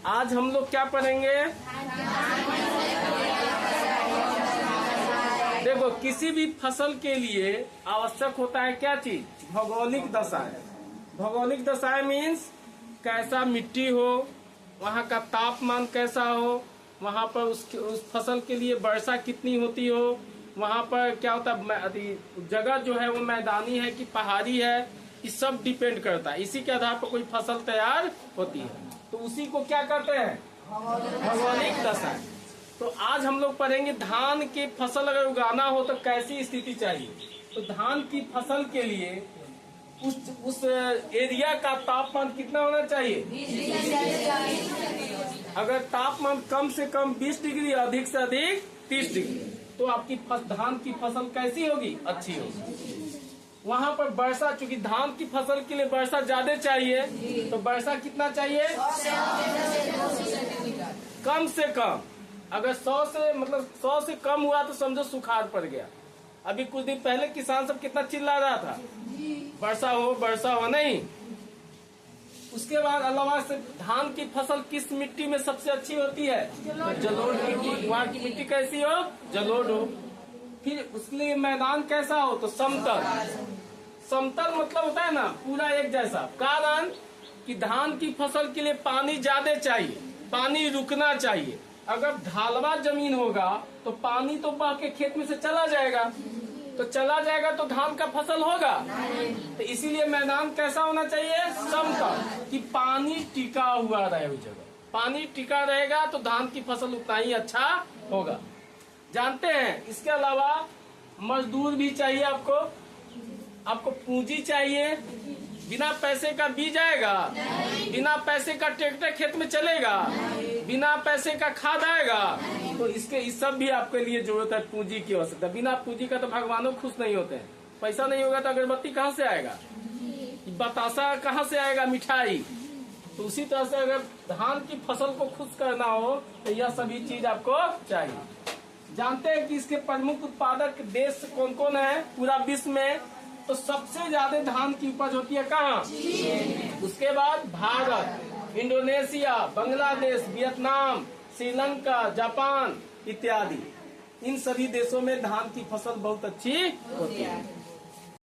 आज हम लोग क्या पढ़ेंगे? देखो, किसी भी फसल के लिए आवश्यक होता है क्या चीज? भौगोलिक दशाएं। भौगोलिक दशाएं मीन्स कैसा मिट्टी हो, वहाँ का तापमान कैसा हो, वहाँ पर उस फसल के लिए वर्षा कितनी होती हो, वहाँ पर क्या होता है, जगह जो है वो मैदानी है कि पहाड़ी है, ये सब डिपेंड करता है। इसी के आधार पर कोई फसल तैयार होती है। तो उसी को क्या कहते हैं? भौगोलिक दशा। तो आज हम लोग पढ़ेंगे धान की फसल अगर उगाना हो तो कैसी स्थिति चाहिए। तो धान की फसल के लिए उस एरिया का तापमान कितना होना चाहिए? 20 अगर तापमान कम से कम 20 डिग्री, अधिक से अधिक 30 डिग्री, तो आपकी धान की फसल कैसी होगी? अच्छी होगी। वहाँ पर वर्षा, चूंकि धान की फसल के लिए वर्षा ज्यादा चाहिए, तो वर्षा कितना चाहिए? कम से कम। अगर 100 से कम हुआ तो समझो सुखाड़ पड़ गया। अभी कुछ दिन पहले किसान सब कितना चिल्ला रहा था, वर्षा हो नहीं। उसके बाद अलावा से धान की फसल किस मिट्टी में सबसे अच्छी होती है? जलोढ़ मिट्टी। वहाँ की मिट्टी कैसी हो? जलोढ़ हो। फिर उसके लिए मैदान कैसा हो? तो समतल। समतल मतलब होता है ना पूरा एक जैसा। कारण कि धान की फसल के लिए पानी ज्यादा चाहिए, पानी रुकना चाहिए। अगर ढालवा जमीन होगा तो पानी तो बह के खेत में से चला जाएगा, तो धान का फसल होगा। तो इसीलिए मैदान कैसा होना चाहिए? समतल, कि पानी टिका हुआ रहे उस जगह। पानी टिका रहेगा तो धान की फसल उतना ही अच्छा होगा। जानते हैं, इसके अलावा मजदूर भी चाहिए आपको पूंजी चाहिए। बिना पैसे का बीज आएगा? बिना पैसे का ट्रैक्टर खेत में चलेगा? बिना पैसे का खाद आएगा? तो इस सब भी आपके लिए जरूरत है, पूंजी की आवश्यकता। बिना पूंजी का तो भगवानों खुश नहीं होते हैं। पैसा नहीं होगा तो अगरबत्ती कहाँ से आएगा? बतासा कहाँ से आएगा? मिठाई। तो उसी तरह से अगर धान की फसल को खुश करना हो तो यह सभी चीज आपको चाहिए। जानते हैं कि इसके प्रमुख उत्पादक देश कौन कौन है पूरा विश्व में? तो सबसे ज्यादा धान की उपज होती है कहाँ? उसके बाद Bharat, Indonesia, Bangladesh, Vietnam, Sri Lanka, Japan इत्यादि। इन सभी देशों में धान की फसल बहुत अच्छी होती है।